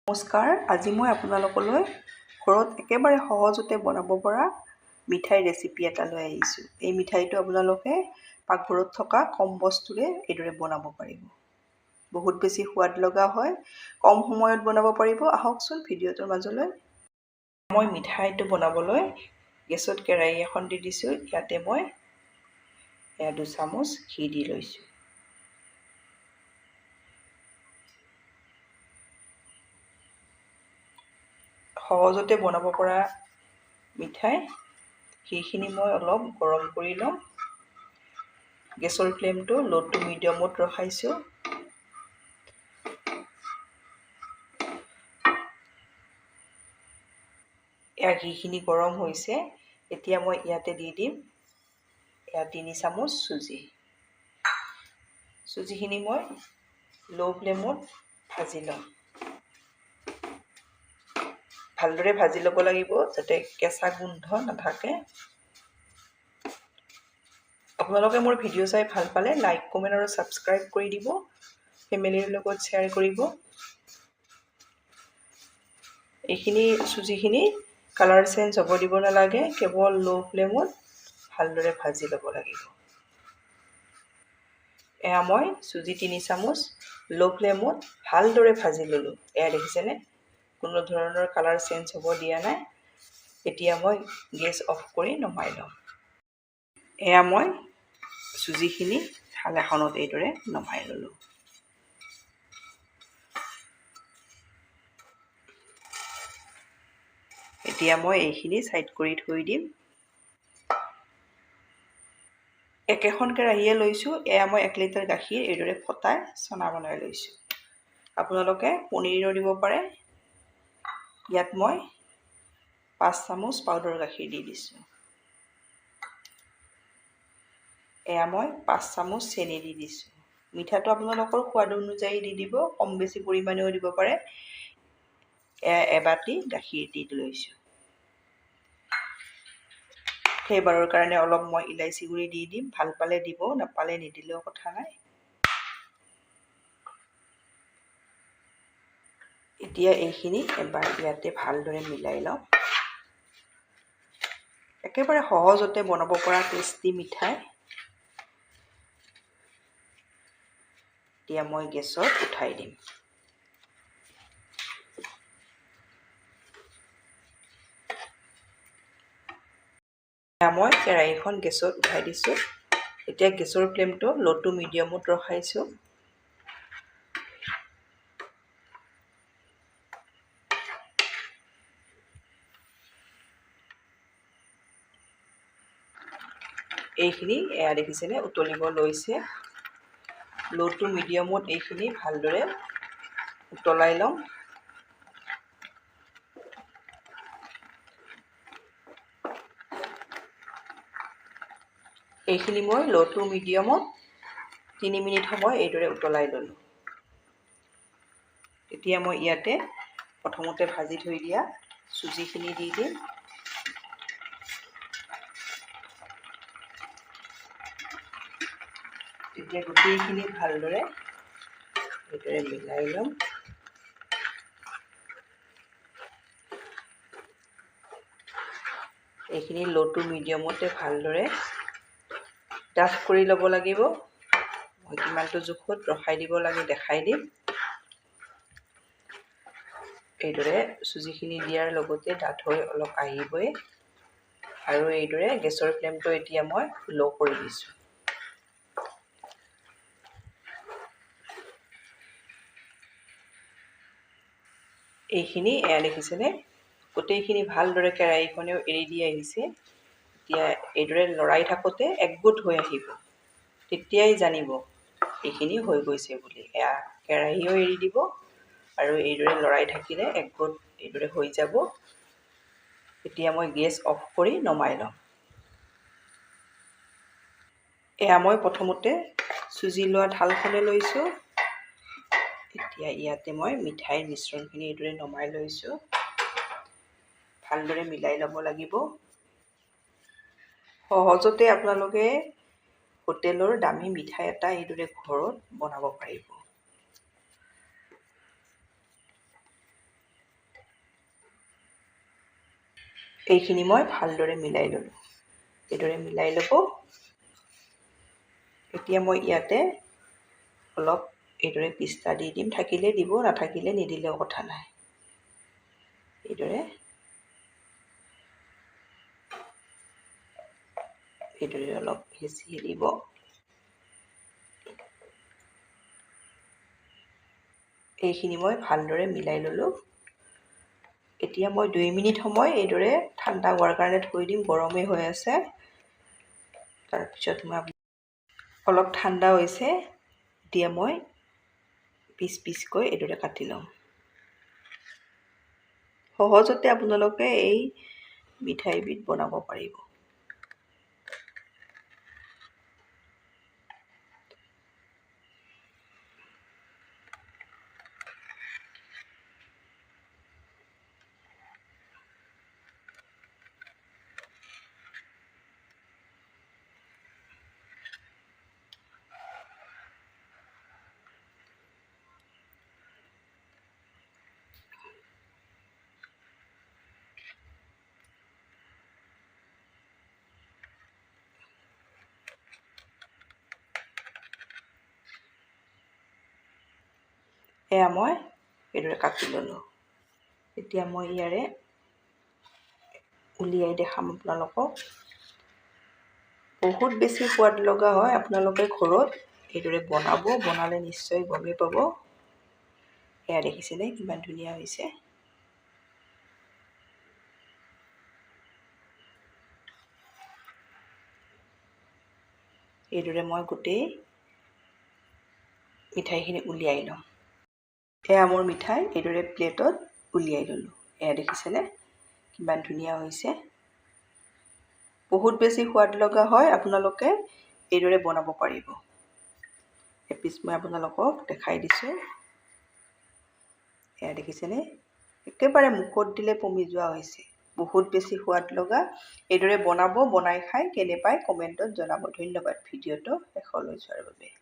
নমস্কাৰ, আজি মই আপোনালোকলৈ ঘৰত একেবাৰে সহজতে বনাব পৰা মিঠাই ৰেচিপি এটা লৈ আহিছোঁ। এই মিঠাইটো আপোনালোকে পাকঘৰত থকা কম বস্তুৰে এইদৰে বনাব পাৰিব। বহুত বেছি সোৱাদ লগা হয়, কম সময়ত বনাব পাৰিব। আহকচোন ভিডিঅ'টোৰ মাজলৈ। মই মিঠাইটো বনাবলৈ গেছত কেৰাহী এখন দি দিছোঁ। ইয়াতে মই 2 চামুচ ঘি দি লৈছোঁ। সহজতে বনাব পৰা মিঠাই, ঘিখিনি মই অলপ গৰম কৰি লওঁ। গেছৰ ফ্লেমটো ল' টু মিডিয়ামত ৰখাইছোঁ। ঘিখিনি গৰম হৈছে। এতিয়া মই ইয়াতে দি দিম 3 চামুচ চুজি। চুজিখিনি মই ল' ফ্লেমত ভাজি লওঁ। ভালদৰে ভাজি ল'ব লাগিব যাতে কেঁচা গোন্ধ নাথাকে। আপোনালোকে মোৰ ভিডিঅ' চাই ভাল পালে লাইক, কমেণ্ট আৰু ছাবস্ক্ৰাইব কৰি দিব। ফেমিলিৰ লগত শ্বেয়াৰ কৰিব। এইখিনি চুজিখিনি কালাৰ চেঞ্জ হ'ব দিব নালাগে, কেৱল ল' ফ্লেমত ভালদৰে ভাজি ল'ব লাগিব। এয়া মই চুজি 3 চামুচ ল' ফ্লেমত ভালদৰে ভাজি ল'লোঁ। এয়া দেখিছেনে? কোনো ধৰণৰ কালাৰ চেঞ্জ হ'ব দিয়া নাই। এতিয়া মই গেছ অফ কৰি নমাই লওঁ। এয়া মই চুজিখিনি থাল এখনত এইদৰে নমাই ল'লোঁ। এতিয়া মই এইখিনি ছাইড কৰি থৈ দিম। একেখন কেৰাহীয়ে লৈছোঁ। এয়া মই 1 লিটাৰ গাখীৰ এইদৰে ফটাই চনা বনাই লৈছোঁ। আপোনালোকে পনীৰো দিব পাৰে। ইয়াত মই 5 চামুচ পাউডাৰ গাখীৰ দি দিছোঁ। এয়া মই 5 চামুচ চেনি দি দিছোঁ। মিঠাটো আপোনালোকৰ সোৱাদ অনুযায়ী দি দিব, কম বেছি পৰিমাণেও দিব পাৰে। এয়া এবাটি গাখীৰ দি লৈছোঁ। ফ্লেভাৰৰ কাৰণে অলপ মই ইলাইচি গুড়ি দি দিম। ভাল পালে দিব, নাপালে নিদিলেও কথা নাই। এতিয়া এইখিনি এবাৰ ইয়াতে ভালদৰে মিলাই লওঁ। একেবাৰে সহজতে বনাব পৰা টেষ্টি মিঠাই। এতিয়া মই গেছত উঠাই দিম। মই কেৰাহীখন গেছত উঠাই দিছোঁ। এতিয়া গেছৰ ফ্লেমটো ল' টু মিডিয়ামত ৰখাইছোঁ। এইখিনি এয়া দেখিছেনে উতলিব লৈছে। ল' টু মিডিয়ামত এইখিনি ভালদৰে উতলাই লওঁ। এইখিনি মই ল' টু মিডিয়ামত 3 মিনিট সময় এইদৰে উতলাই ল'লোঁ। এতিয়া মই ইয়াতে প্ৰথমতে ভাজি থৈ দিয়া চুজিখিনি দি দিম। এতিয়া গোটেইখিনি ভালদৰে এইদৰে মিলাই ল'ম। এইখিনি ল' টু মিডিয়ামতে ভালদৰে ডাঠ কৰি ল'ব লাগিব। মই কিমানটো জোখত ৰখাই দিব লাগে দেখাই দিম। এইদৰে চুজিখিনি দিয়াৰ লগতে ডাঠ হৈ অলপ আহিবই। আৰু এইদৰে গেছৰ ফ্লেমটো এতিয়া মই ল' কৰি দিছোঁ। এইখিনি এয়া দেখিছেনে? গোটেইখিনি ভালদৰে কেৰাহীখনেও এৰি দি আহিছে। এতিয়া এইদৰে লৰাই থাকোঁতে একগোট হৈ আহিব। তেতিয়াই জানিব এইখিনি হৈ গৈছে বুলি। এয়া কেৰাহীও এৰি দিব আৰু এইদৰে লৰাই থাকিলে একগোট এইদৰে হৈ যাব। এতিয়া মই গেছ অফ কৰি নমাই লওঁ। এয়া মই প্ৰথমতে চুজি লোৱা থালখনে লৈছোঁ। এতিয়া ইয়াতে মই মিঠাইৰ মিশ্ৰণখিনি এইদৰে নমাই লৈছোঁ। ভালদৰে মিলাই ল'ব লাগিব। সহজতে আপোনালোকে হোটেলৰ দামী মিঠাই এটা এইদৰে ঘৰত বনাব পাৰিব। এইখিনি মই ভালদৰে মিলাই ল'লোঁ। এইদৰে মিলাই ল'ব। এতিয়া মই ইয়াতে অলপ এইদৰে পিস্তা দি দিম। থাকিলে দিব, নাথাকিলে নিদিলেও কথা নাই। এইদৰে অলপ হেঁচি দিব। এইখিনি মই ভালদৰে মিলাই ল'লোঁ। এতিয়া মই 2 মিনিট সময় এইদৰে ঠাণ্ডা হোৱাৰ কাৰণে থৈ দিম। গৰমেই হৈ আছে। তাৰপিছত মই অলপ ঠাণ্ডা হৈছে। এতিয়া মই পিচ পিচকৈ এইদৰে কাটি লওঁ। সহজতে আপোনালোকে এই মিঠাইবিধ বনাব পাৰিব। এয়া মই এইদৰে কাটি ল'লোঁ। এতিয়া মই ইয়াৰে উলিয়াই দেখাম আপোনালোকক। বহুত বেছি সোৱাদ লগা হয়। আপোনালোকে ঘৰত এইদৰে বনাব। বনালে নিশ্চয় গমেই পাব। এয়া দেখিছেনে কিমান ধুনীয়া হৈছে। এইদৰে মই গোটেই মিঠাইখিনি উলিয়াই লওঁ। এয়া মোৰ মিঠাই এইদৰে প্লেটত উলিয়াই ল'লোঁ। এয়া দেখিছেনে কিমান ধুনীয়া হৈছে। বহুত বেছি সোৱাদ লগা হয়। আপোনালোকে এইদৰে বনাব পাৰিব। এপিচ মই আপোনালোকক দেখাই দিছোঁ। এয়া দেখিছেনে একেবাৰে মুখত দিলে পমি যোৱা হৈছে। বহুত বেছি সোৱাদ লগা। এইদৰে বনাব। বনাই খাই কেনে পায় কমেণ্টত জনাব। ধন্যবাদ ভিডিঅ'টো শেষলৈ চোৱাৰ বাবে।